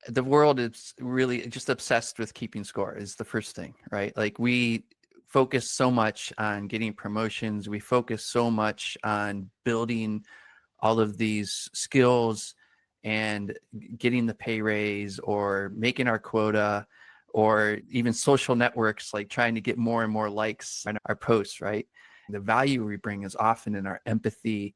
the world is really just obsessed with keeping score is the first thing, right? Like we focus so much on getting promotions. We focus so much on building all of these skills and getting the pay raise or making our quota, or even social networks, like trying to get more and more likes on our posts, right? The value we bring is often in our empathy,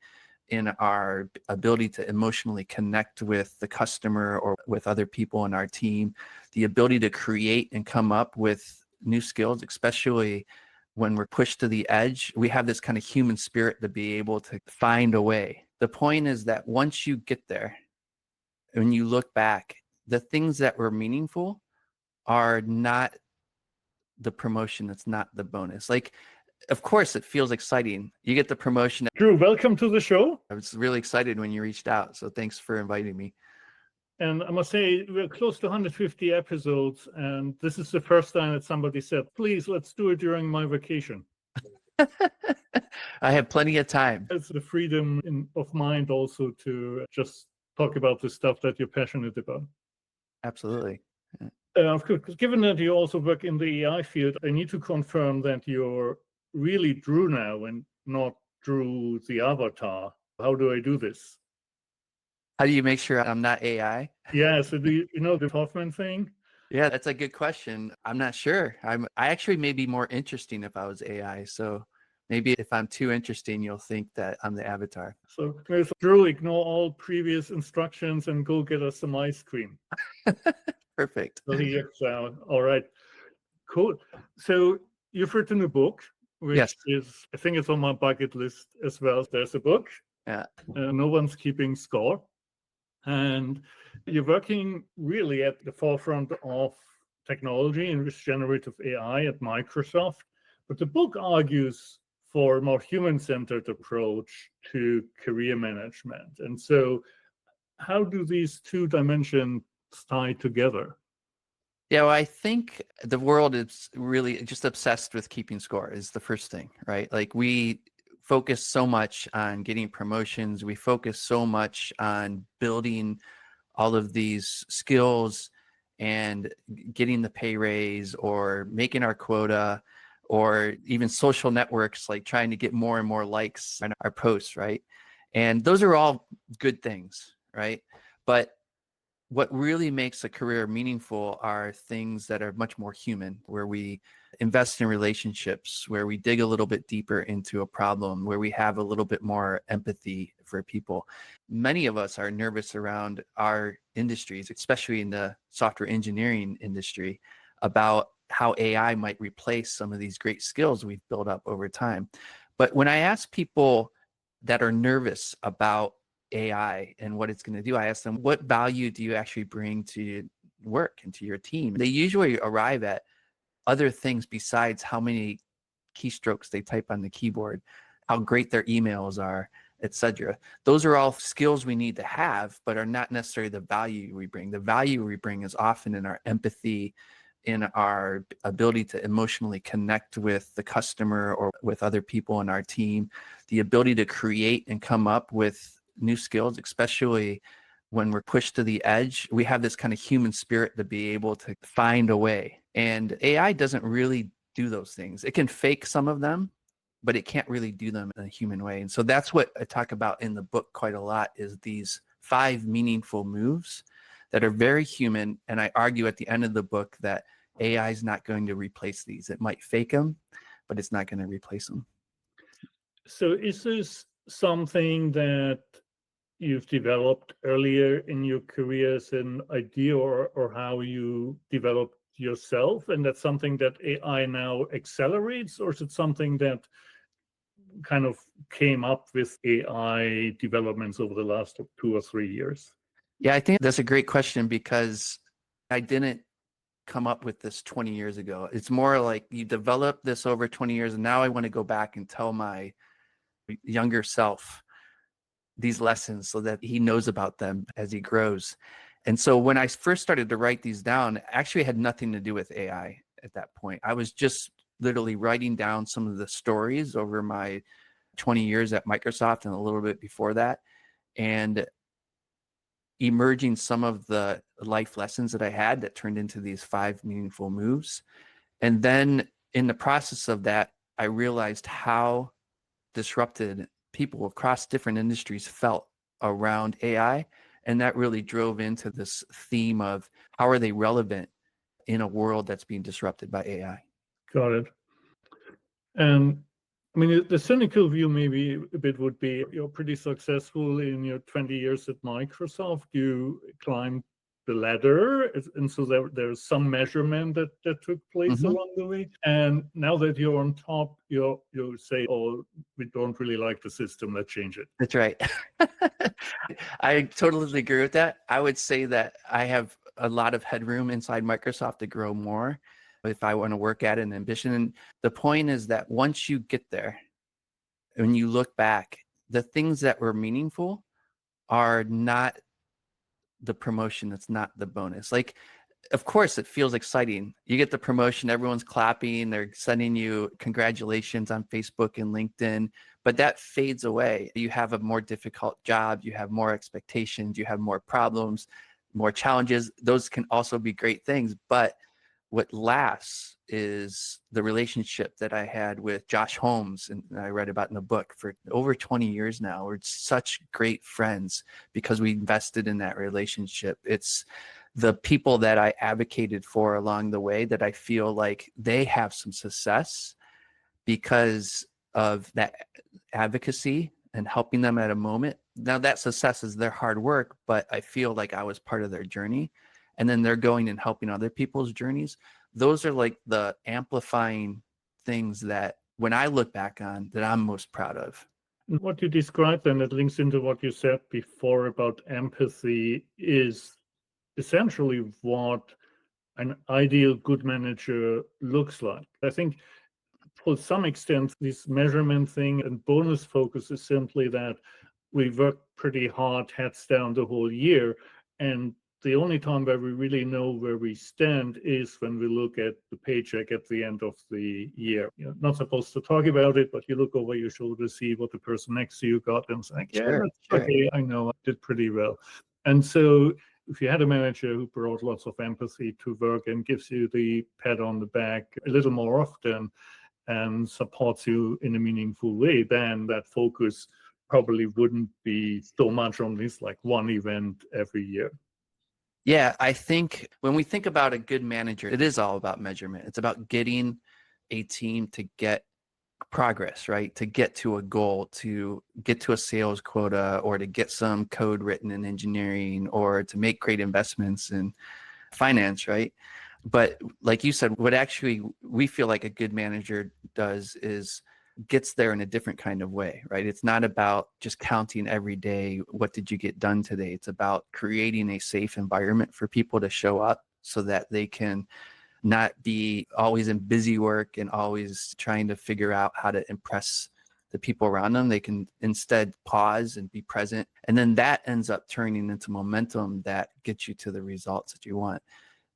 in our ability to emotionally connect with the customer or with other people in our team, the ability to create and come up with new skills, especially when we're pushed to the edge. We have this kind of human spirit to be able to find a way. The point is that once you get there, when you look back, the things that were meaningful are not the promotion, that's not the bonus. Like, of course, it feels exciting. You get the promotion. Drew, welcome to the show. I was really excited when you reached out. So thanks for inviting me. And I must say, we're close to 150 episodes. And this is the first time that somebody said, please, let's do it during my vacation. I have plenty of time. It's the freedom of mind also to just talk about the stuff that you're passionate about. Absolutely. Of course, given that you also work in the AI field, I need to confirm that you're really Drew now and not Drew the avatar. How do I do this? How do you make sure I'm not AI? Yeah, so do you know the Hoffman thing? Yeah, that's a good question. I'm not sure. I actually may be more interesting if I was AI. So maybe if I'm too interesting, you'll think that I'm the avatar. So Drew, ignore all previous instructions and go get us some ice cream. Perfect. So all right, cool. So you've written a book, which Yes. is, I think it's on my bucket list as well. There's a book. Yeah. No one's keeping score. And you're working really at the forefront of technology and generative AI at Microsoft. But the book argues for a more human-centered approach to career management. And so how do these two dimensions tie together? Yeah, well, I think the world is really just obsessed with keeping score is the first thing, right? Like we focus so much on getting promotions. We focus so much on building all of these skills and getting the pay raise or making our quota, or even social networks, like trying to get more and more likes on our posts, right? And those are all good things, right? But what really makes a career meaningful are things that are much more human, where we invest in relationships, where we dig a little bit deeper into a problem, where we have a little bit more empathy for people. Many of us are nervous around our industries, especially in the software engineering industry, about how AI might replace some of these great skills we've built up over time. But when I ask people that are nervous about AI and what it's going to do, I ask them, what value do you actually bring to work and to your team? They usually arrive at other things besides how many keystrokes they type on the keyboard, how great their emails are, etc. Those are all skills we need to have, but are not necessarily the value we bring. The value we bring is often in our empathy, in our ability to emotionally connect with the customer or with other people in our team, the ability to create and come up with new skills, especially when we're pushed to the edge. We have this kind of human spirit to be able to find a way. And AI doesn't really do those things. It can fake some of them, but it can't really do them in a human way. And so that's what I talk about in the book quite a lot, is these 5 meaningful moves that are very human. And I argue at the end of the book that AI is not going to replace these. It might fake them, but it's not going to replace them. So is this something that you've developed earlier in your career as an idea, or how you developed yourself, and that's something that AI now accelerates, or is it something that kind of came up with AI developments over the last 2 or 3 years? Yeah, I think that's a great question, because I didn't come up with this 20 years ago. It's more like you develop this over 20 years, and now I want to go back and tell my younger self these lessons so that he knows about them as he grows. And so when I first started to write these down, actually had nothing to do with AI at that point. I was just literally writing down some of the stories over my 20 years at Microsoft and a little bit before that. And emerging some of the life lessons that I had that turned into these 5 meaningful moves. And then in the process of that, I realized how disrupted people across different industries felt around AI. And that really drove into this theme of how are they relevant in a world that's being disrupted by AI. Got it. And I mean, the cynical view maybe a bit would be you're pretty successful in your 20 years at Microsoft. You climbed the ladder, and so there's some measurement that took place Mhm. along the way. And now that you're on top, you say, "Oh, we don't really like the system. Let's change it." That's right. I totally agree with that. I would say that I have a lot of headroom inside Microsoft to grow more if I want to work at an ambition. And the point is that once you get there, when you look back, the things that were meaningful are not the promotion, that's not the bonus. Like, of course, it feels exciting. You get the promotion, everyone's clapping, they're sending you congratulations on Facebook and LinkedIn, but that fades away. You have a more difficult job, you have more expectations, you have more problems, more challenges. Those can also be great things, but what lasts is the relationship that I had with Josh Holmes, and I read about in the book for over 20 years now. We're such great friends because we invested in that relationship. It's the people that I advocated for along the way that I feel like they have some success because of that advocacy and helping them at a moment. Now that success is their hard work, but I feel like I was part of their journey. And then they're going and helping other people's journeys. Those are like the amplifying things that when I look back on that I'm most proud of. What you described, and it links into what you said before about empathy, is essentially what an ideal good manager looks like. I think to some extent, this measurement thing and bonus focus is simply that we work pretty hard, heads down the whole year. And the only time where we really know where we stand is when we look at the paycheck at the end of the year. You're not supposed to talk about it, but you look over your shoulder, see what the person next to you got, and it's like, yeah, Sure, that's okay. I know I did pretty well. And so if you had a manager who brought lots of empathy to work and gives you the pat on the back a little more often and supports you in a meaningful way, then that focus probably wouldn't be so much on this like one event every year. Yeah, I think when we think about a good manager, it is all about measurement. It's about getting a team to get progress, right? To get to a goal, to get to a sales quota, or to get some code written in engineering, or to make great investments in finance, right? But like you said, what actually we feel like a good manager does is gets there in a different kind of way, right? It's not about just counting every day, what did you get done today? It's about creating a safe environment for people to show up so that they can not be always in busy work and always trying to figure out how to impress the people around them. They can instead pause and be present. And then that ends up turning into momentum that gets you to the results that you want.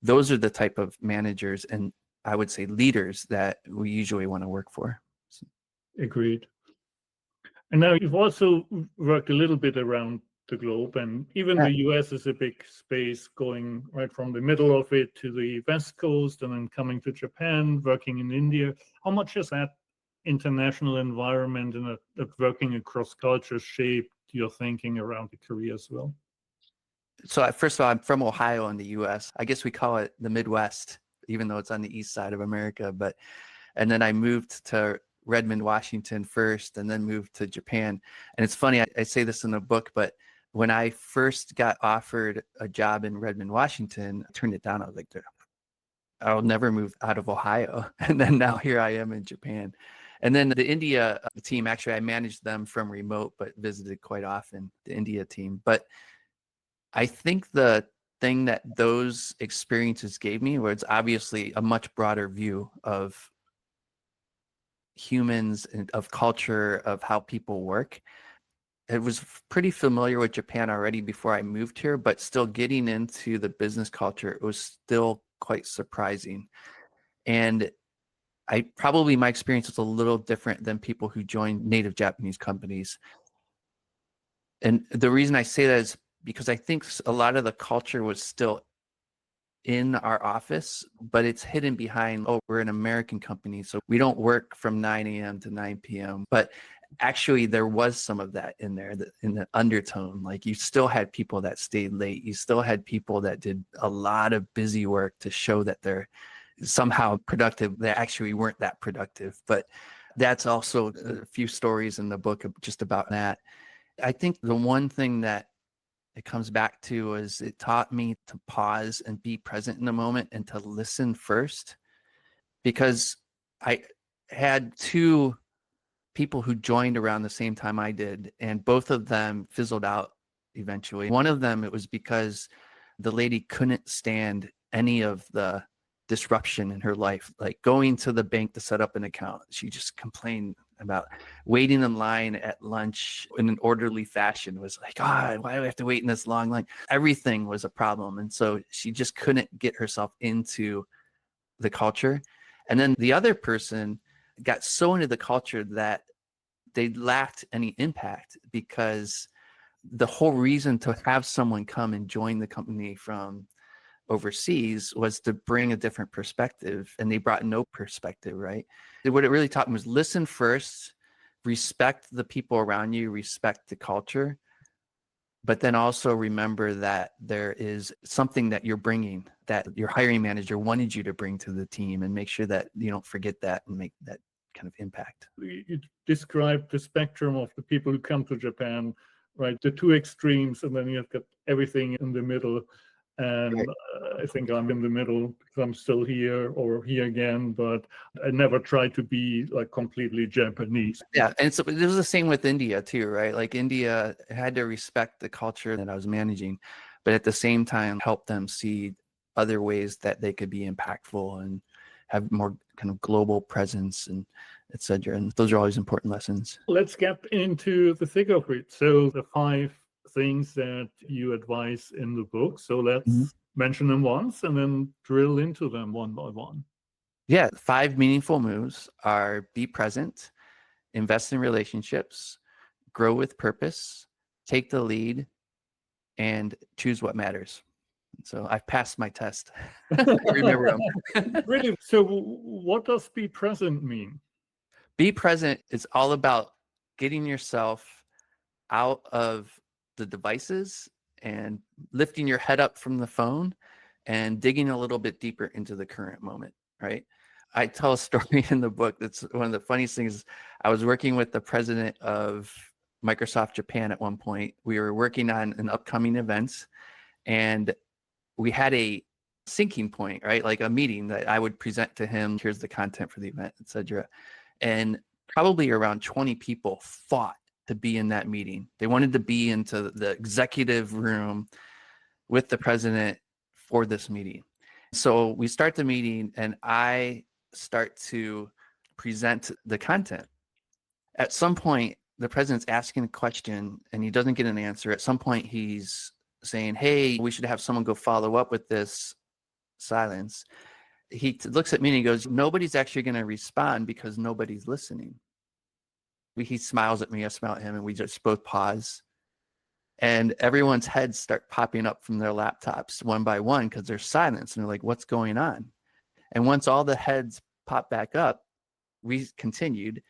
Those are the type of managers and I would say leaders that we usually want to work for. So, Agreed. And now you've also worked a little bit around the globe, and even yeah. the US is a big space, going right from the middle of it to the West Coast and then coming to Japan, working in India. How much has that international environment and working across cultures shaped your thinking around the career as well? So first of all, I'm from Ohio in the US. I guess we call it the Midwest, even though it's on the east side of America. But and then I moved to Redmond, Washington first, and then moved to Japan. And it's funny, I say this in the book, but when I first got offered a job in Redmond, Washington, I turned it down. I was like, I'll never move out of Ohio. And then now here I am in Japan. And then the India team, actually, I managed them from remote, but visited quite often, the India team. But I think the thing that those experiences gave me was obviously a much broader view of humans and of culture, of how people work. It was pretty familiar with Japan already before I moved here, but still getting into the business culture, it was still quite surprising. And I probably my experience was a little different than people who join native Japanese companies. And the reason I say that is because I think a lot of the culture was still in our office, but it's hidden behind, oh, we're an American company, so we don't work from 9 a.m. to 9 p.m. But actually, there was some of that in there, in the undertone. Like, you still had people that stayed late. You still had people that did a lot of busy work to show that they're somehow productive. They actually weren't that productive. But that's also a few stories in the book just about that. I think the one thing that it comes back to is it taught me to pause and be present in the moment and to listen first, because I had two people who joined around the same time I did, and both of them fizzled out eventually. One of them, it was because the lady couldn't stand any of the disruption in her life, like going to the bank to set up an account. She just complained about waiting in line at lunch in an orderly fashion. Was like, why do we have to wait in this long line? Everything was a problem. And so she just couldn't get herself into the culture. And then the other person got so into the culture that they lacked any impact, because the whole reason to have someone come and join the company from overseas was to bring a different perspective, and they brought no perspective, right? What it really taught me was listen first, respect the people around you, respect the culture, but then also remember that there is something that you're bringing that your hiring manager wanted you to bring to the team, and make sure that you don't forget that and make that kind of impact. You described the spectrum of the people who come to Japan, right? The two extremes, and then you've got everything in the middle. And Right. I think I'm in the middle because I'm still here or here again, but I never tried to be like completely Japanese. Yeah, and so it was the same with India too, right? Like, India had to respect the culture that I was managing, but at the same time help them see other ways that they could be impactful and have more kind of global presence, and et cetera. And those are always important lessons. Let's get into the thick of it. So the 5 things that you advise in the book. So let's mention them once and then drill into them one by one. Yeah, 5 meaningful moves are: be present, invest in relationships, grow with purpose, take the lead, and choose what matters. So I've passed my test. I remember them. Really? So what does be present mean? Be present is all about getting yourself out of the devices and lifting your head up from the phone and digging a little bit deeper into the current moment, right? I tell a story in the book that's one of the funniest things. I was working with the president of Microsoft Japan at one point. We were working on an upcoming event, and we had a syncing point, right? Like a meeting that I would present to him. Here's the content for the event, etc. And probably around 20 people fought to be in that meeting. They wanted to be into the executive room with the president for this meeting. So we start the meeting, and I start to present the content. At some point, the president's asking a question and he doesn't get an answer. At some point, he's saying, hey, we should have someone go follow up with this. Silence. He looks at me and he goes, nobody's actually going to respond because nobody's listening. He smiles at me, I smile at him, and we just both pause. And everyone's heads start popping up from their laptops one by one because there's silence. And they're like, what's going on? And once all the heads popped back up, we continued.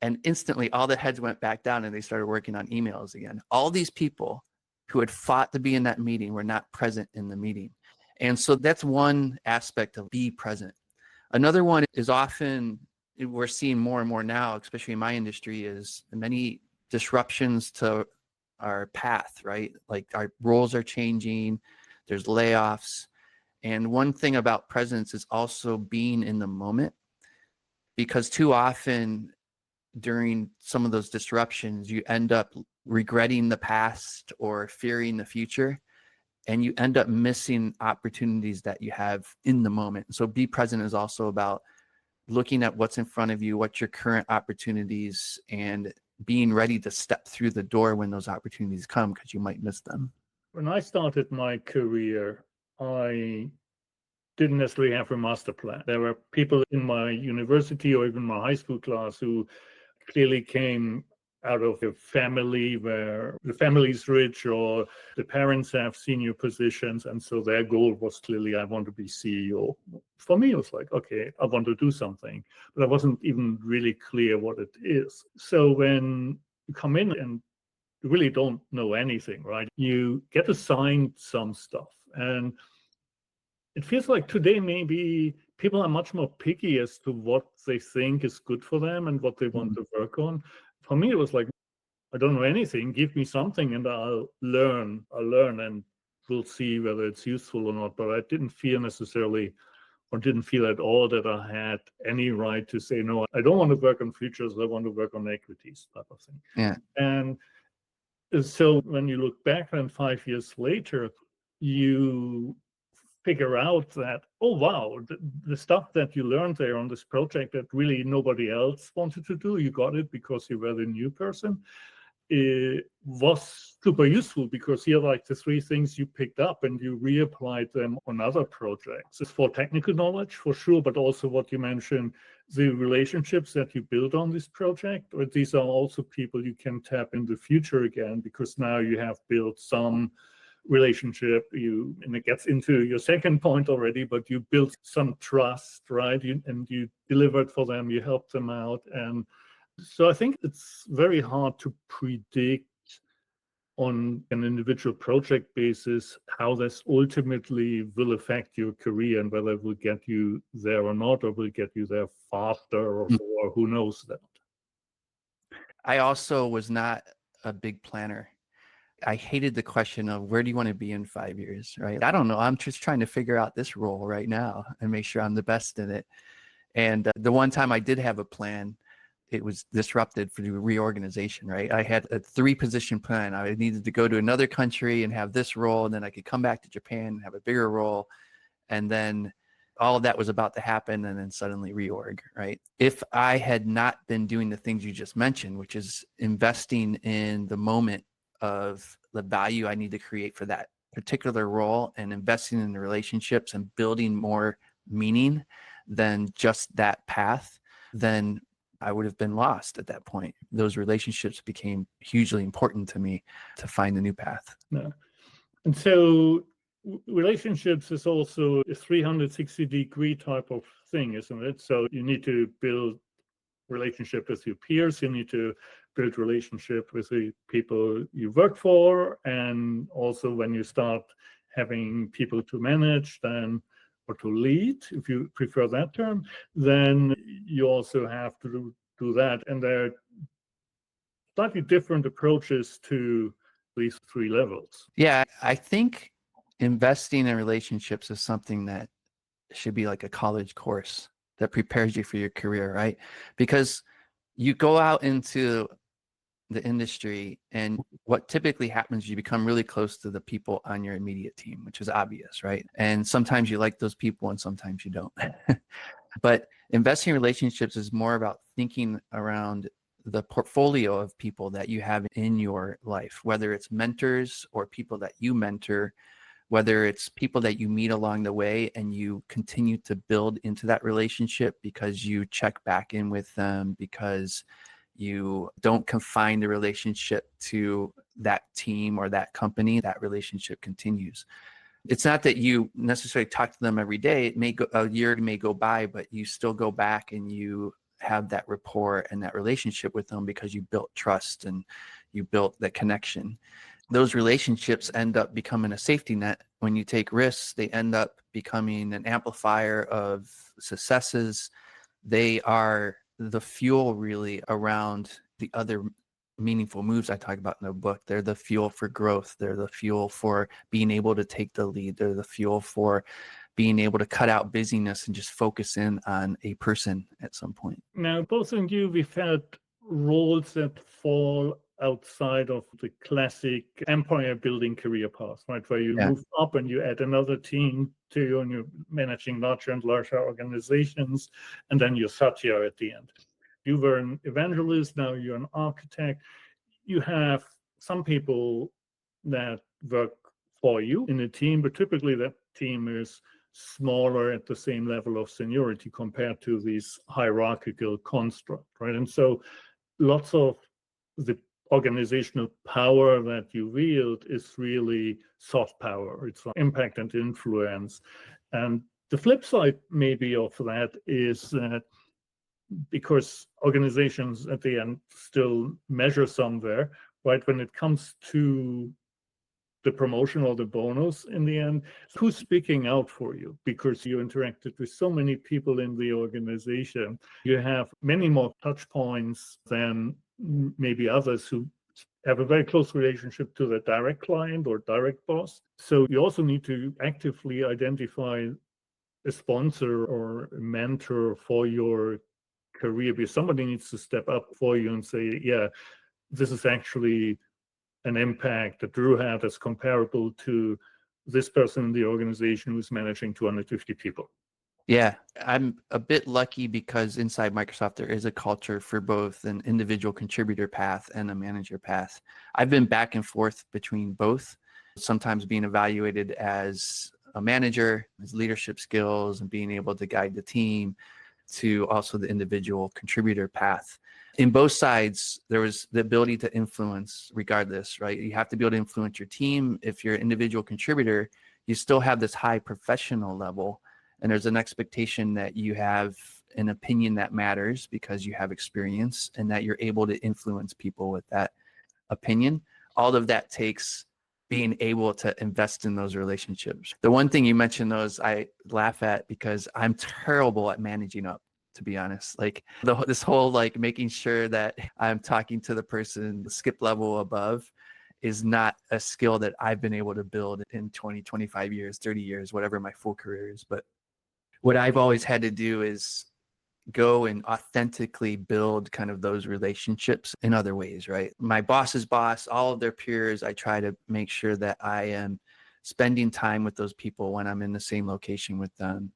And instantly all the heads went back down and they started working on emails again. All these people who had fought to be in that meeting were not present in the meeting. And so that's one aspect of be present. Another one is often we're seeing more and more now, especially in my industry, is many disruptions to our path, right? Like, our roles are changing, there's layoffs. And one thing about presence is also being in the moment, because too often during some of those disruptions, you end up regretting the past or fearing the future, and you end up missing opportunities that you have in the moment. So be present is also about looking at what's in front of you, what's your current opportunities, and being ready to step through the door when those opportunities come, because you might miss them. When I started my career, I didn't necessarily have a master plan. There were people in my university or even my high school class who clearly came out of a family where the family's rich or the parents have senior positions. And so their goal was clearly, I want to be CEO. For me, it was like, okay, I want to do something, but I wasn't even really clear what it is. So when you come in and you really don't know anything, right? You get assigned some stuff. And it feels like today maybe people are much more picky as to what they think is good for them and what they want to work on. For me, it was like, I don't know anything. Give me something and I'll learn. And we'll see whether it's useful or not. But I didn't feel necessarily or didn't feel at all that I had any right to say, no, I don't want to work on futures. I want to work on equities type of thing. Yeah. And so when you look back and 5 years later, you figure out that, oh, wow, the stuff that you learned there on this project that really nobody else wanted to do, you got it because you were the new person. It was super useful because here are like the three things you picked up and you reapplied them on other projects. It's for technical knowledge for sure, but also what you mentioned, the relationships that you build on this project, or these are also people you can tap in the future again, because now you have built some relationship. And it gets into your second point already, but you built some trust, right? And you delivered for them, you helped them out. And so I think it's very hard to predict on an individual project basis how this ultimately will affect your career and whether it will get you there or not, or will get you there faster, or who knows that. I also was not a big planner. I hated the question of where do you want to be in 5 years, right? I don't know. I'm just trying to figure out this role right now and make sure I'm the best in it. And the one time I did have a plan, it was disrupted through reorganization, right? I had a 3-position plan. I needed to go to another country and have this role, and then I could come back to Japan and have a bigger role. And then all of that was about to happen, and then suddenly reorg, right? If I had not been doing the things you just mentioned, which is investing in the moment of the value I need to create for that particular role and investing in the relationships and building more meaning than just that path, then I would have been lost at that point. Those relationships became hugely important to me to find a new path. Yeah. And so relationships is also a 360-degree type of thing, isn't it? So you need to build relationship with your peers, you need to build relationship with the people you work for, and also when you start having people to manage, then, or to lead, if you prefer that term, then you also have to do that. And there are slightly different approaches to these 3 levels. Yeah, I think investing in relationships is something that should be like a college course that prepares you for your career, right? Because you go out into the industry, and what typically happens, you become really close to the people on your immediate team, which is obvious, right? And sometimes you like those people and sometimes you don't. But investing in relationships is more about thinking around the portfolio of people that you have in your life, whether it's mentors or people that you mentor, whether it's people that you meet along the way and you continue to build into that relationship because you check back in with them, because you don't confine the relationship to that team or that company. That relationship continues. It's not that you necessarily talk to them every day. It may go, a year may go by, but you still go back and you have that rapport and that relationship with them because you built trust and you built that connection. Those relationships end up becoming a safety net. When you take risks, they end up becoming an amplifier of successes. They are the fuel really around the other meaningful moves I talk about in the book. They're the fuel for growth. They're the fuel for being able to take the lead. They're the fuel for being able to cut out busyness and just focus in on a person at some point. Now, both of you, we've had roles that fall outside of the classic empire building career path, right? Where you move up and you add another team to you and you're managing larger and larger organizations, and then you're Satya at the end. You were an evangelist, now you're an architect. You have some people that work for you in a team, but typically that team is smaller at the same level of seniority compared to this hierarchical construct, right? And so lots of the organizational power that you wield is really soft power. It's impact and influence. And the flip side maybe of that is that because organizations at the end still measure somewhere, right? When it comes to the promotion or the bonus in the end, who's speaking out for you? Because you interacted with so many people in the organization, you have many more touch points than maybe others who have a very close relationship to the direct client or direct boss. So you also need to actively identify a sponsor or a mentor for your career, because somebody needs to step up for you and say, yeah, this is actually an impact that Drew had that's comparable to this person in the organization who's managing 250 people. Yeah, I'm a bit lucky because inside Microsoft, there is a culture for both an individual contributor path and a manager path. I've been back and forth between both, sometimes being evaluated as a manager, his leadership skills and being able to guide the team, to also the individual contributor path. In both sides, there was the ability to influence regardless, right? You have to be able to influence your team. If you're an individual contributor, you still have this high professional level, and there's an expectation that you have an opinion that matters because you have experience and that you're able to influence people with that opinion. All of that takes being able to invest in those relationships. The one thing you mentioned, those I laugh at because I'm terrible at managing up, to be honest. Like this whole like making sure that I'm talking to the person the skip level above is not a skill that I've been able to build in 20, 25 years, 30 years, whatever my full career is. But what I've always had to do is go and authentically build kind of those relationships in other ways, right? My boss's boss, all of their peers, I try to make sure that I am spending time with those people when I'm in the same location with them,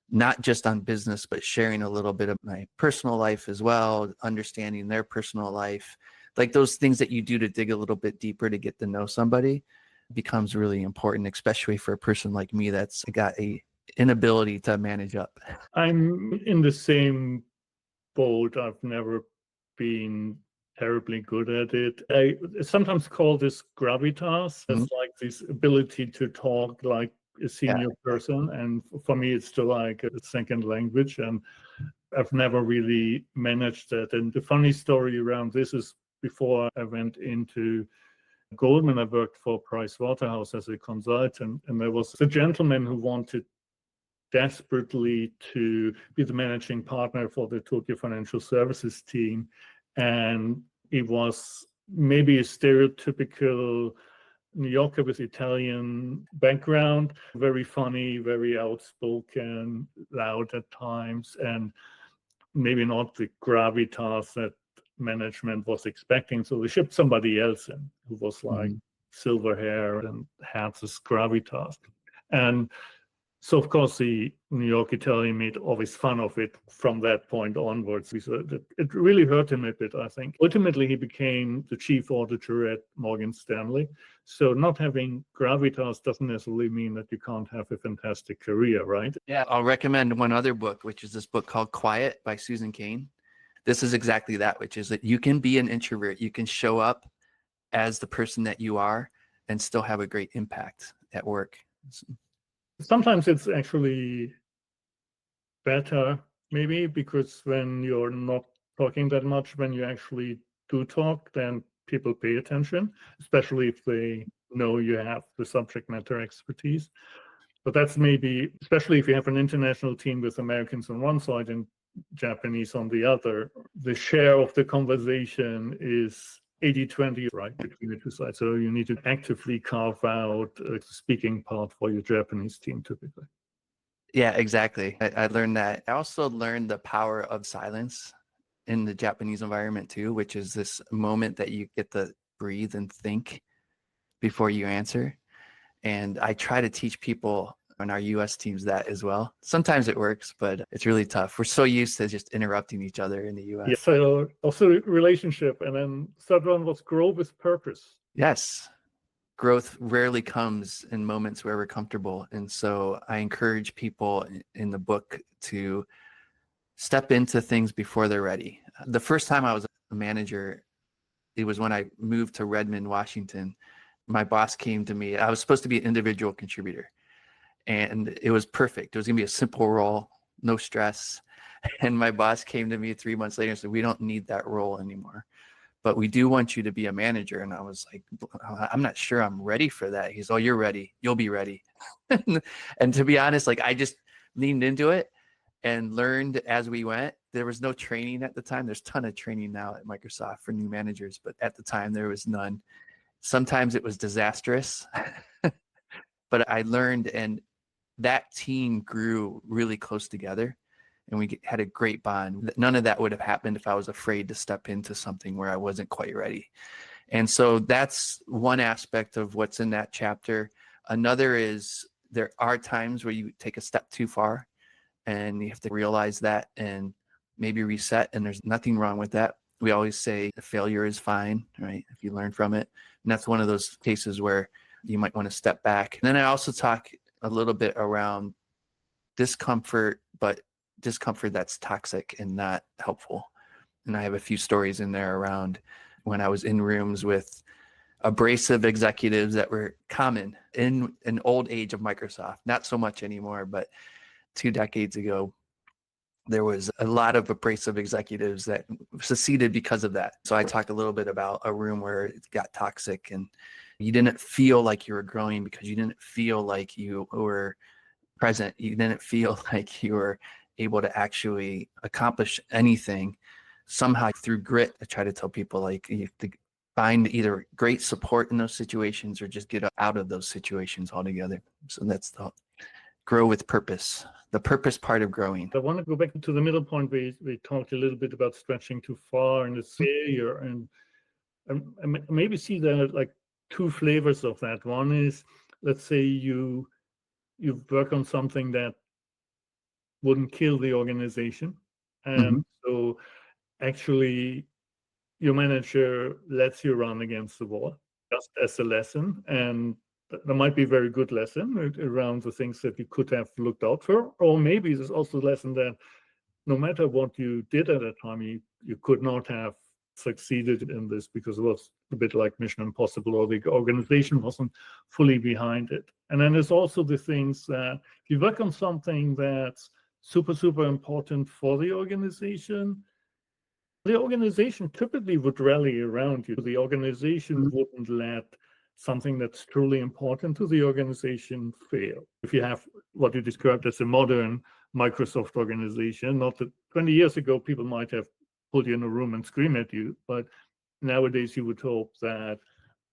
not just on business, but sharing a little bit of my personal life as well, understanding their personal life. Like those things that you do to dig a little bit deeper to get to know somebody becomes really important, especially for a person like me that's got a inability to manage up. I'm in the same boat. I've never been terribly good at it. I sometimes call this gravitas. It's like this ability to talk like a senior person. And for me, it's still like a second language. And I've never really managed that. And the funny story around this is before I went into Goldman, I worked for Price Waterhouse as a consultant. And there was a gentleman who wanted desperately to be the managing partner for the Tokyo Financial Services team. And he was maybe a stereotypical New Yorker with Italian background, very funny, very outspoken, loud at times, and maybe not the gravitas that management was expecting. So they shipped somebody else in who was like silver hair and had this gravitas. And so, of course, the New York Italian made always fun of it from that point onwards. It really hurt him a bit, I think. Ultimately, he became the chief auditor at Morgan Stanley. So not having gravitas doesn't necessarily mean that you can't have a fantastic career, right? Yeah, I'll recommend one other book, which is this book called Quiet by Susan Cain. This is exactly that, which is that you can be an introvert. You can show up as the person that you are and still have a great impact at work. Sometimes it's actually better, maybe, because when you're not talking that much, when you actually do talk, then people pay attention, especially if they know you have the subject matter expertise. But that's maybe, especially if you have an international team with Americans on one side and Japanese on the other, the share of the conversation is 80-20, right, between the two sides. So you need to actively carve out a speaking part for your Japanese team, typically. Yeah, exactly. I learned that. I also learned the power of silence in the Japanese environment too, which is this moment that you get to breathe and think before you answer. And I try to teach people on our US teams that as well. Sometimes it works, but it's really tough. We're so used to just interrupting each other in the US. Yeah, so also relationship. And then third one was grow with purpose. Yes. Growth rarely comes in moments where we're comfortable. And so I encourage people in the book to step into things before they're ready. The first time I was a manager, it was when I moved to Redmond, Washington. My boss came to me. I was supposed to be an individual contributor, and it was perfect. It was going to be a simple role, no stress. And my boss came to me 3 months later and said, "We don't need that role anymore, but we do want you to be a manager." And I was like, "I'm not sure I'm ready for that." He's, "Oh, you're ready. You'll be ready." And to be honest, like I just leaned into it and learned as we went. There was no training at the time. There's a ton of training now at Microsoft for new managers, but at the time there was none. Sometimes it was disastrous, but I learned, and that team grew really close together, and we had a great bond. None of that would have happened if I was afraid to step into something where I wasn't quite ready. And so that's one aspect of what's in that chapter. Another is there are times where you take a step too far, and you have to realize that and maybe reset, and there's nothing wrong with that. We always say failure is fine, right? If you learn from it. And that's one of those cases where you might want to step back. And then I also talk a little bit around discomfort, but discomfort that's toxic and not helpful. And I have a few stories in there around when I was in rooms with abrasive executives that were common in an old age of Microsoft, not so much anymore, but 2 decades ago, there was a lot of abrasive executives that seceded because of that. So I talked a little bit about a room where it got toxic and you didn't feel like you were growing because you didn't feel like you were present. You didn't feel like you were able to actually accomplish anything. Somehow through grit, I try to tell people like you have to find either great support in those situations or just get out of those situations altogether. So that's the grow with purpose, the purpose part of growing. I want to go back to the middle point. We talked a little bit about stretching too far and the failure, and maybe see that like two flavors of that. One is, let's say you work on something that wouldn't kill the organization, and so actually your manager lets you run against the wall just as a lesson, and there might be a very good lesson around the things that you could have looked out for, or maybe there's also a lesson that no matter what you did at that time, you could not have succeeded in this because it was a bit like Mission Impossible, or the organization wasn't fully behind it. And then there's also the things that if you work on something that's super, super important for the organization typically would rally around you. The organization wouldn't let something that's truly important to the organization fail. If you have what you described as a modern Microsoft organization, not that 20 years ago people might have put you in a room and scream at you, but nowadays you would hope that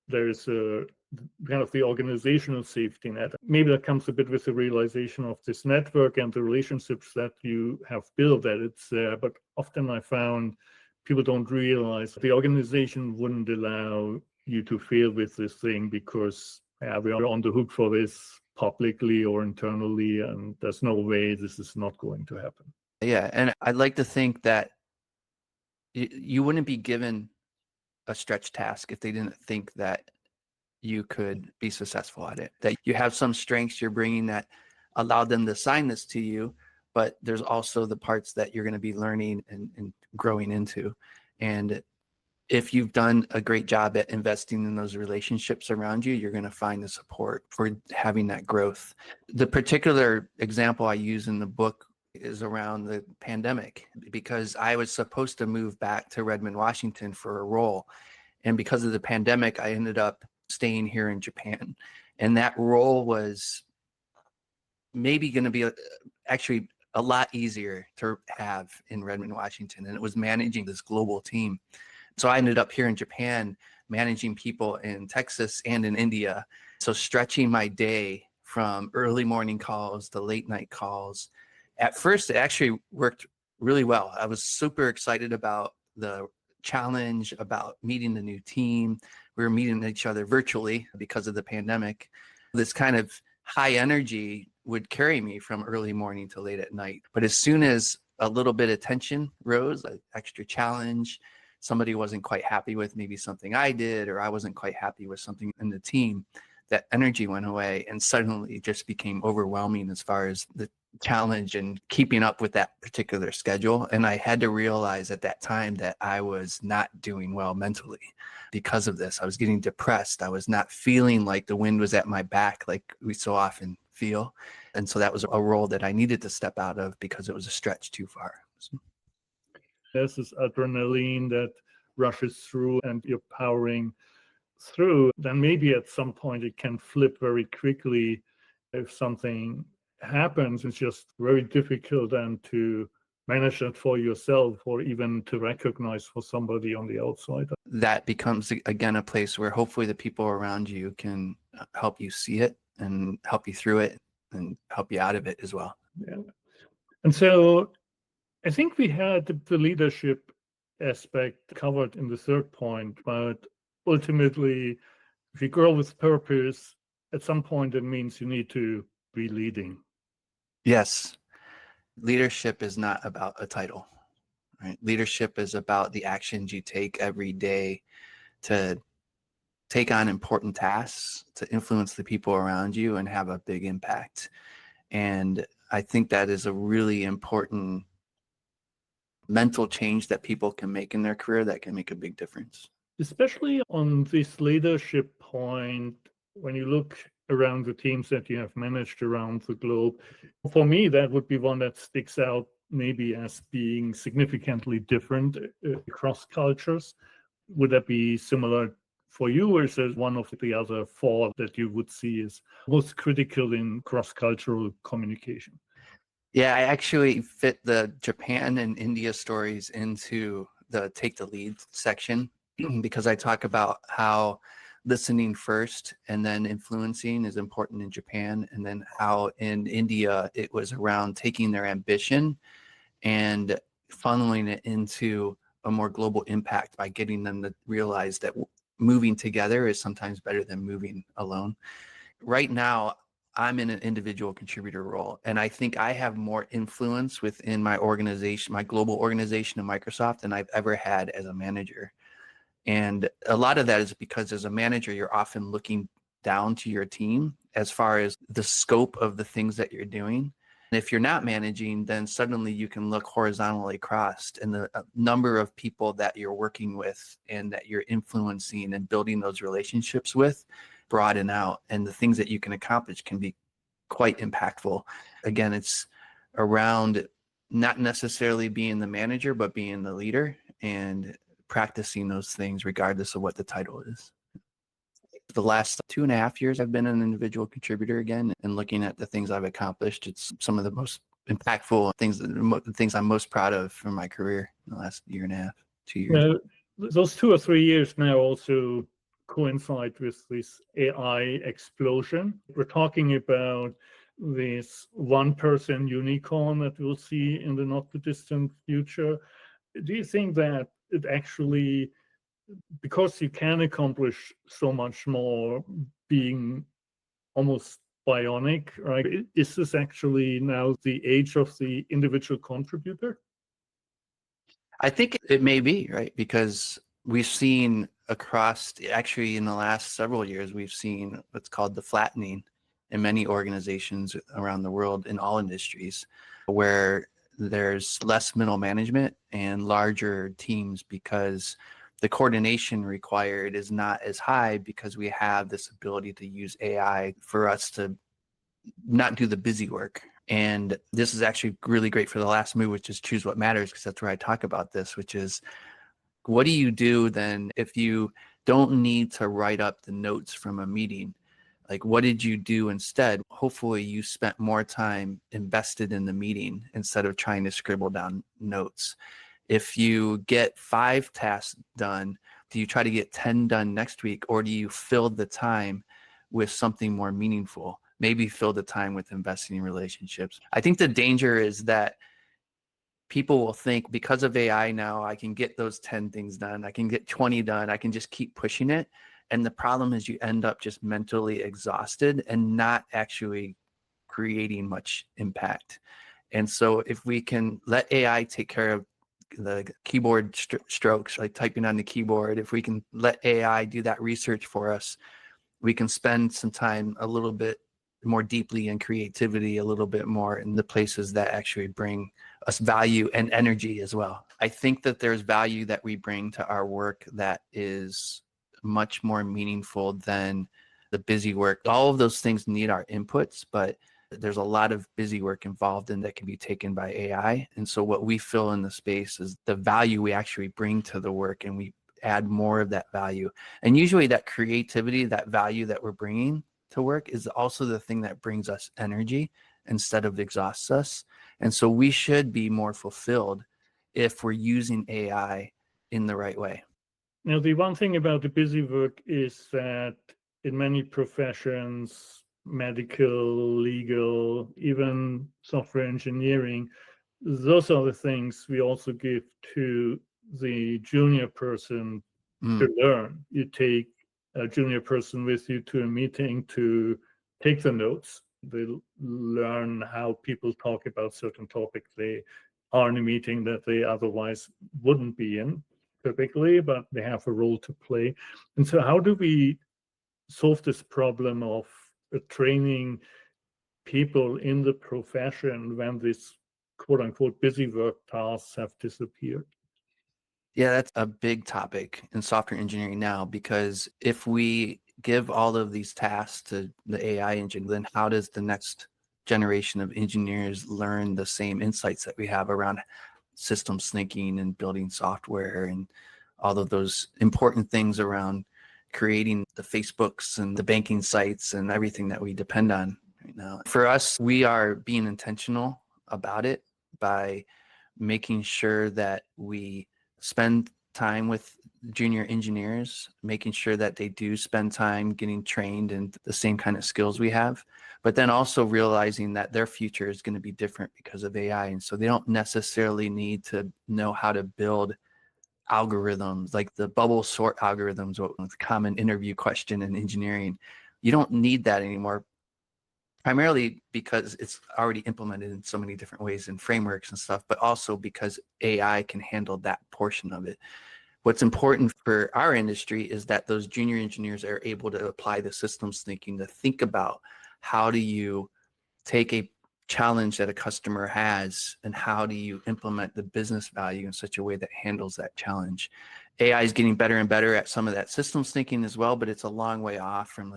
there's a kind of the organizational safety net. Maybe that comes a bit with the realization of this network and the relationships that you have built, that it's there. But often I found people don't realize the organization wouldn't allow you to fail with this thing because we are on the hook for this publicly or internally, and there's no way this is not going to happen. Yeah, and I'd like to think that you wouldn't be given a stretch task if they didn't think that you could be successful at it, that you have some strengths you're bringing that allowed them to assign this to you, but there's also the parts that you're going to be learning and growing into. And if you've done a great job at investing in those relationships around you, you're going to find the support for having that growth. The particular example I use in the book is around the pandemic, because I was supposed to move back to Redmond, Washington for a role. And because of the pandemic, I ended up staying here in Japan. And that role was maybe going to be actually a lot easier to have in Redmond, Washington. And it was managing this global team. So I ended up here in Japan, managing people in Texas and in India. So stretching my day from early morning calls to late night calls. At first, it actually worked really well. I was super excited about the challenge, about meeting the new team. We were meeting each other virtually because of the pandemic. This kind of high energy would carry me from early morning to late at night. But as soon as a little bit of tension rose, an extra challenge, somebody wasn't quite happy with maybe something I did, or I wasn't quite happy with something in the team, that energy went away and suddenly it just became overwhelming as far as the challenge in keeping up with that particular schedule. And I had to realize at that time that I was not doing well mentally because of this. I was getting depressed. I was not feeling like the wind was at my back like we so often feel. And so that was a role that I needed to step out of because it was a stretch too far. There's this adrenaline that rushes through and you're powering through. Then maybe at some point it can flip very quickly. If something happens, it's just very difficult then to manage that for yourself or even to recognize for somebody on the outside. That becomes, again, a place where hopefully the people around you can help you see it and help you through it and help you out of it as well. Yeah. And so I think we had the leadership aspect covered in the third point, but ultimately, if you grow with purpose, at some point it means you need to be leading. Yes. Leadership is not about a title, right? Leadership is about the actions you take every day to take on important tasks, to influence the people around you and have a big impact. And I think that is a really important mental change that people can make in their career that can make a big difference. Especially on this leadership point, when you look around the teams that you have managed around the globe, for me, that would be one that sticks out maybe as being significantly different across cultures. Would that be similar for you, or is there one of the other four that you would see as most critical in cross-cultural communication? Yeah, I actually fit the Japan and India stories into the take the lead section because I talk about how listening first and then influencing is important in Japan, and then how in India it was around taking their ambition and funneling it into a more global impact by getting them to realize that moving together is sometimes better than moving alone. Right now, I'm in an individual contributor role, and I think I have more influence within my organization, my global organization of Microsoft, than I've ever had as a manager. And a lot of that is because as a manager, you're often looking down to your team as far as the scope of the things that you're doing. And if you're not managing, then suddenly you can look horizontally across, and the number of people that you're working with and that you're influencing and building those relationships with broaden out, and the things that you can accomplish can be quite impactful. Again, it's around not necessarily being the manager, but being the leader and practicing those things regardless of what the title is. The last 2.5 years, I've been an individual contributor again, and looking at the things I've accomplished, it's some of the most impactful things, the things I'm most proud of from my career in the last 1.5, 2 years. Now, those 2 or 3 years now also coincide with this AI explosion. We're talking about this one-person unicorn that we'll see in the not too distant future. Do you think that it actually, because you can accomplish so much more being almost bionic, right? Is this actually now the age of the individual contributor? I think it may be, right? Because we've seen across, actually in the last several years, we've seen what's called the flattening in many organizations around the world in all industries, where there's less middle management and larger teams because the coordination required is not as high, because we have this ability to use AI for us to not do the busy work. And this is actually really great for the last move, which is choose what matters, because that's where I talk about this, which is what do you do then if you don't need to write up the notes from a meeting? Like, what did you do instead? Hopefully you spent more time invested in the meeting instead of trying to scribble down notes. If you get 5 tasks done, do you try to get 10 done next week, or do you fill the time with something more meaningful? Maybe fill the time with investing in relationships. I think the danger is that people will think, because of AI now, I can get those 10 things done, I can get 20 done, I can just keep pushing it. And the problem is you end up just mentally exhausted and not actually creating much impact. And so if we can let AI take care of the keyboard strokes, like typing on the keyboard, if we can let AI do that research for us, we can spend some time a little bit more deeply in creativity, a little bit more in the places that actually bring us value and energy as well. I think that there's value that we bring to our work that is much more meaningful than the busy work. All of those things need our inputs, but there's a lot of busy work involved in that can be taken by AI. And so what we fill in the space is the value we actually bring to the work, and we add more of that value. And usually that creativity, that value that we're bringing to work is also the thing that brings us energy instead of exhausts us. And so we should be more fulfilled if we're using AI in the right way. Now, the one thing about the busy work is that in many professions, medical, legal, even software engineering, those are the things we also give to the junior person to learn. You take a junior person with you to a meeting to take the notes. They learn how people talk about certain topics. They are in a meeting that they otherwise wouldn't be in typically, but they have a role to play. And so how do we solve this problem of training people in the profession when this quote unquote busy work tasks have disappeared? Yeah, that's a big topic in software engineering now, because if we give all of these tasks to the AI engine, then how does the next generation of engineers learn the same insights that we have around systems thinking and building software and all of those important things around creating the Facebooks and the banking sites and everything that we depend on right now? For us, we are being intentional about it by making sure that we spend time with junior engineers, making sure that they do spend time getting trained in the same kind of skills we have, but then also realizing that their future is going to be different because of AI. And so they don't necessarily need to know how to build algorithms like the bubble sort algorithms, what was a common interview question in engineering. You don't need that anymore, primarily because it's already implemented in so many different ways and frameworks and stuff, but also because AI can handle that portion of it. What's important for our industry is that those junior engineers are able to apply the systems thinking to think about how do you take a challenge that a customer has and how do you implement the business value in such a way that handles that challenge. AI is getting better and better at some of that systems thinking as well, but it's a long way off from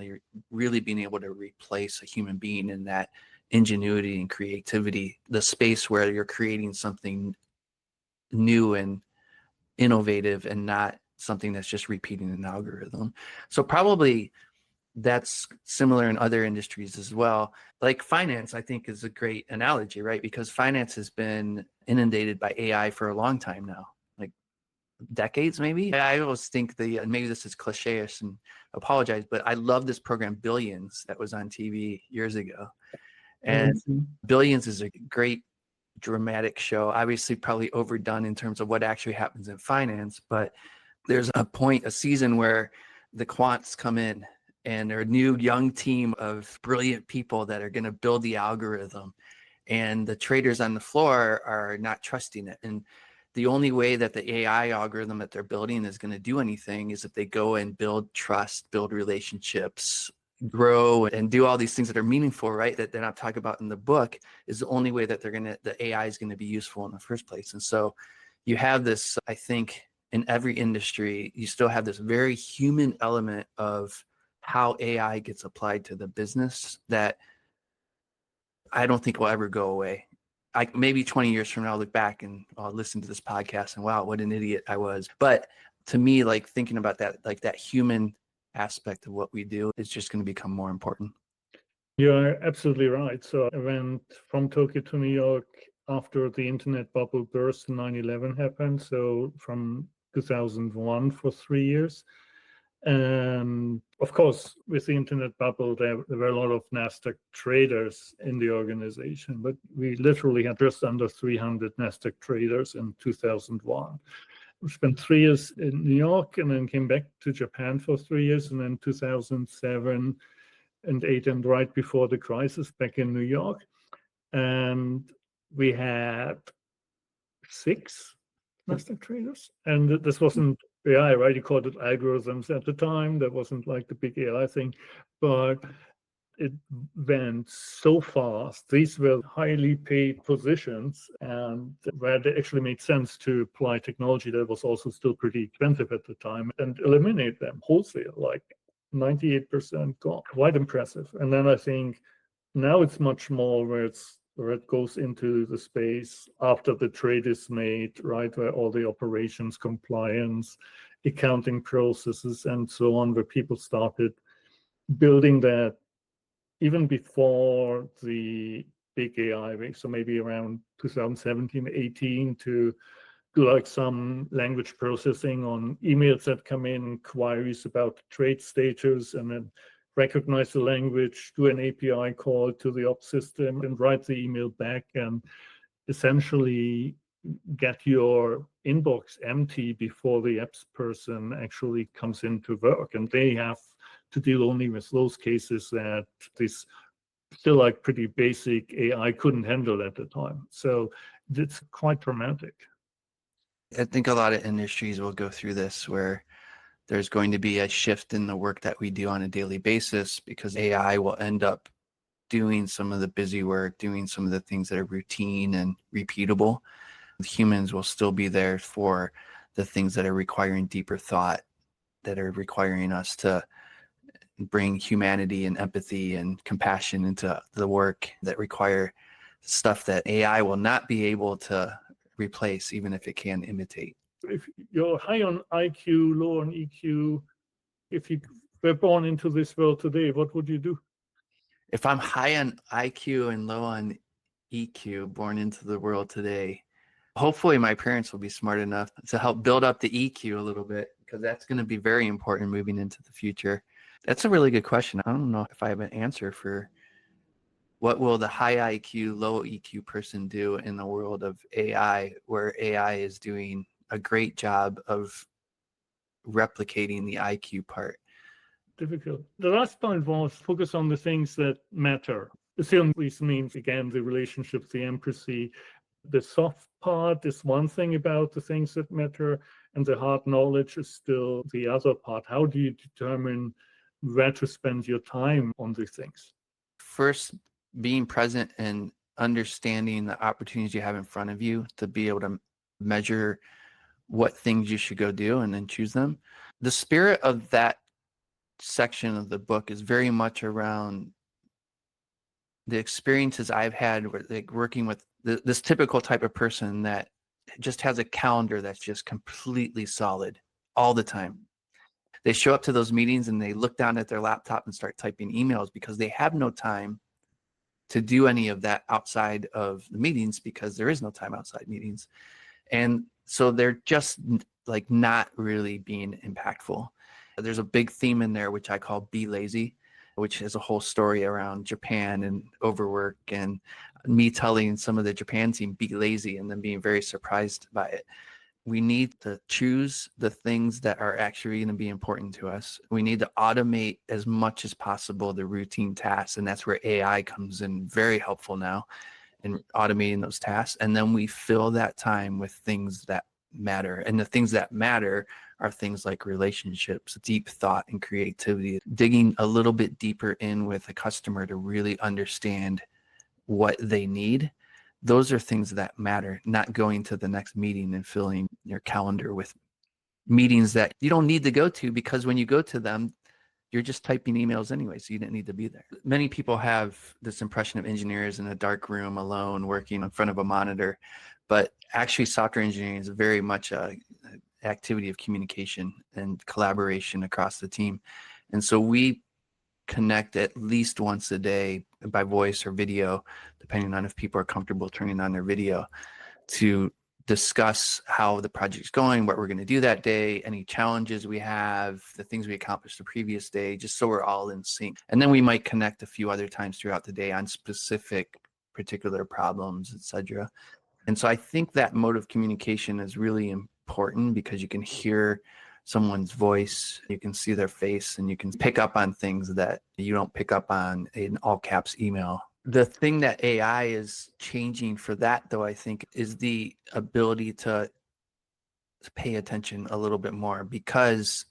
really being able to replace a human being in that ingenuity and creativity, the space where you're creating something new and innovative and not something that's just repeating an algorithm. So probably that's similar in other industries as well. Like finance, I think, is a great analogy, right? Because finance has been inundated by AI for a long time now, like decades maybe. I always think maybe this is cliche-ish and apologize, but I love this program Billions that was on TV years ago. And Billions is a great dramatic show, obviously probably overdone in terms of what actually happens in finance, but there's a season where the quants come in and they're a new young team of brilliant people that are going to build the algorithm, and the traders on the floor are not trusting it. And the only way that the AI algorithm that they're building is going to do anything is if they go and build trust, build relationships, grow and do all these things that are meaningful, right? That they're not talking about in the book, is the only way that the AI is going to be useful in the first place. And so you have this, I think, in every industry, you still have this very human element of how AI gets applied to the business that I don't think will ever go away. Maybe 20 years from now, I'll look back and I'll listen to this podcast and wow, what an idiot I was. But to me, like thinking about that, like that human aspect of what we do is just going to become more important. You're absolutely right. So I went from Tokyo to New York after the internet bubble burst and 9/11 happened. So from 2001 for 3 years. And of course, with the internet bubble, there were a lot of NASDAQ traders in the organization, but we literally had just under 300 NASDAQ traders in 2001. We spent 3 years in New York and then came back to Japan for 3 years. And then 2007 and 8 and right before the crisis back in New York. And we had 6 NASDAQ traders. And this wasn't AI, right? You called it algorithms at the time. That wasn't like the big AI thing. But it went so fast. These were highly paid positions, and where it actually made sense to apply technology that was also still pretty expensive at the time and eliminate them wholesale, like 98% gone. Quite impressive. And then I think now it's much more where it goes into the space after the trade is made, right? Where all the operations, compliance, accounting processes, and so on, where people started building that even before the big AI wave, so maybe around 2017, 18, to do like some language processing on emails that come in, queries about trade status, and then recognize the language, do an API call to the ops system, and write the email back, and essentially get your inbox empty before the apps person actually comes into work. And they have to deal only with those cases that this still like pretty basic AI couldn't handle at the time. So it's quite dramatic. I think a lot of industries will go through this where there's going to be a shift in the work that we do on a daily basis because AI will end up doing some of the busy work, doing some of the things that are routine and repeatable. Humans will still be there for the things that are requiring deeper thought, that are requiring us to bring humanity and empathy and compassion into the work, that require stuff that AI will not be able to replace, even if it can imitate. If you're high on IQ, low on EQ, if you were born into this world today, what would you do? If I'm high on IQ and low on EQ, born into the world today, hopefully my parents will be smart enough to help build up the EQ a little bit, because that's going to be very important moving into the future. That's a really good question. I don't know if I have an answer for what will the high IQ, low EQ person do in the world of AI, where AI is doing a great job of replicating the IQ part. Difficult. The last point was focus on the things that matter. The film means, again, the relationships, the empathy. The soft part is one thing about the things that matter, and the hard knowledge is still the other part. How do you determine where to spend your time on these things? First, being present and understanding the opportunities you have in front of you to be able to measure what things you should go do and then choose them. The spirit of that section of the book is very much around the experiences I've had with, like, working with this typical type of person that just has a calendar that's just completely solid all the time. They show up to those meetings and they look down at their laptop and start typing emails because they have no time to do any of that outside of the meetings, because there is no time outside meetings. And so they're just like not really being impactful. There's a big theme in there, which I call Be Lazy, which is a whole story around Japan and overwork, and me telling some of the Japan team, be lazy, and then being very surprised by it. We need to choose the things that are actually going to be important to us. We need to automate as much as possible the routine tasks. And that's where AI comes in very helpful now in automating those tasks. And then we fill that time with things that matter. And the things that matter are things like relationships, deep thought, and creativity, digging a little bit deeper in with a customer to really understand what they need. Those are things that matter, not going to the next meeting and filling your calendar with meetings that you don't need to go to, because when you go to them, you're just typing emails anyway, so you didn't need to be there. Many people have this impression of engineers in a dark room alone working in front of a monitor, but actually software engineering is very much a activity of communication and collaboration across the team. And so we connect at least once a day by voice or video, depending on if people are comfortable turning on their video, to discuss how the project's going, what we're going to do that day, any challenges we have, the things we accomplished the previous day, just so we're all in sync. And then we might connect a few other times throughout the day on specific particular problems, etc. And so I think that mode of communication is really important, because you can hear someone's voice, you can see their face, and you can pick up on things that you don't pick up on in all caps email. The thing that AI is changing for that, though, I think, is the ability to pay attention a little bit more, because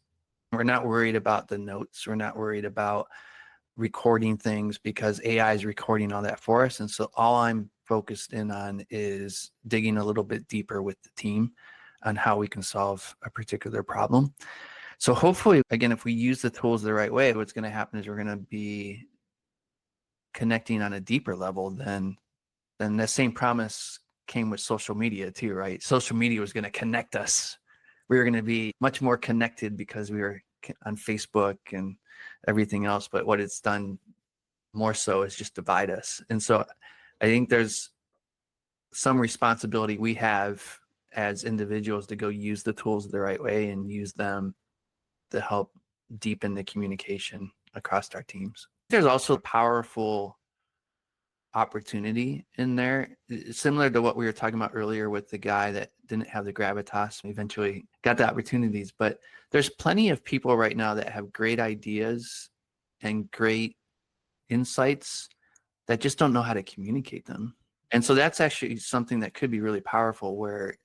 we're not worried about the notes. We're not worried about recording things because AI is recording all that for us. And so all I'm focused in on is digging a little bit deeper with the team on how we can solve a particular problem. So hopefully, again, if we use the tools the right way, what's going to happen is we're going to be connecting on a deeper level than the same promise came with social media too, right? Social media was going to connect us. We were going to be much more connected because we were on Facebook and everything else. But what it's done more so is just divide us. And so I think there's some responsibility we have as individuals to go use the tools the right way and use them to help deepen the communication across our teams. There's also powerful opportunity in there, similar to what we were talking about earlier with the guy that didn't have the gravitas, eventually got the opportunities. But there's plenty of people right now that have great ideas and great insights that just don't know how to communicate them. And so that's actually something that could be really powerful, where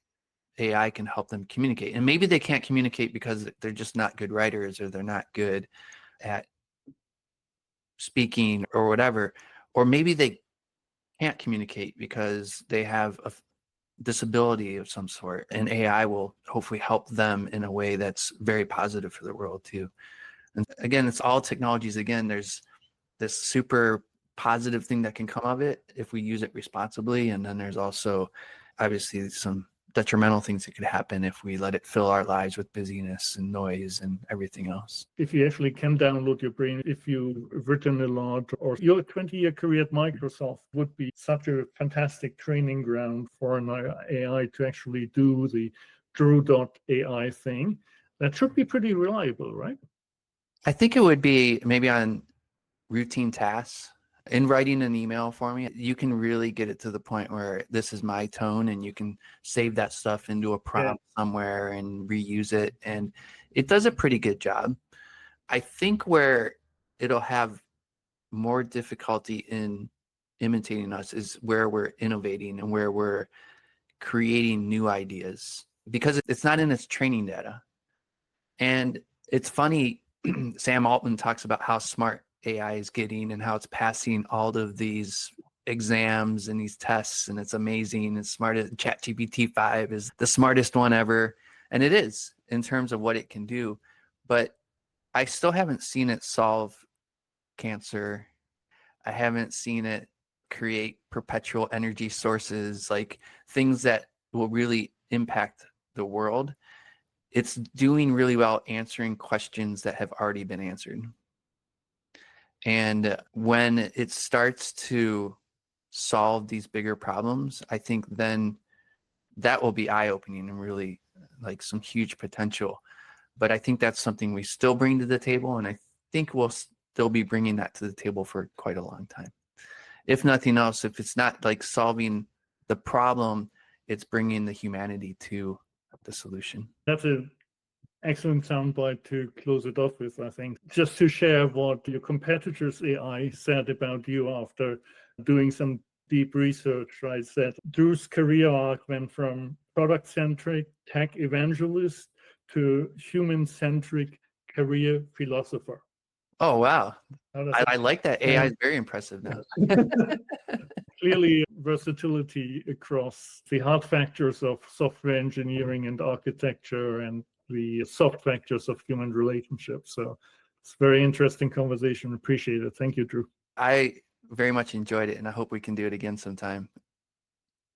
AI can help them communicate. And maybe they can't communicate because they're just not good writers, or they're not good at speaking or whatever. Or maybe they can't communicate because they have a disability of some sort, and AI will hopefully help them in a way that's very positive for the world too. And again, it's all technologies. Again, there's this super positive thing that can come of it if we use it responsibly. And then there's also obviously some detrimental things that could happen if we let it fill our lives with busyness and noise and everything else. If you actually can download your brain, if you've written a lot, or your 20-year career at Microsoft would be such a fantastic training ground for an AI to actually do the Drew.ai thing. That should be pretty reliable, right? I think it would be maybe on routine tasks. In writing an email for me, you can really get it to the point where this is my tone, and you can save that stuff into a prompt somewhere and reuse it. And it does a pretty good job. I think where it'll have more difficulty in imitating us is where we're innovating and where we're creating new ideas, because it's not in its training data. And it's funny, Sam Altman talks about how smart AI is getting and how it's passing all of these exams and these tests, and it's amazing. It's smart. ChatGPT 5 is the smartest one ever, and it is in terms of what it can do. But I still haven't seen it solve cancer. I haven't seen it create perpetual energy sources, like things that will really impact the world. It's doing really well answering questions that have already been answered. And when it starts to solve these bigger problems, I think then that will be eye-opening and really like some huge potential. But I think that's something we still bring to the table, and I think we'll still be bringing that to the table for quite a long time. If nothing else, if it's not like solving the problem, it's bringing the humanity to the solution. That's an excellent soundbite to close it off with, I think. Just to share what your competitors' AI said about you after doing some deep research, right? Said Drew's career arc went from product-centric tech evangelist to human-centric career philosopher. Oh, wow. I like that. AI is very impressive now. Clearly, versatility across the hard factors of software engineering and architecture and the soft factors of human relationships. So it's a very interesting conversation. Appreciate it. Thank you, Drew. I very much enjoyed it, and I hope we can do it again sometime.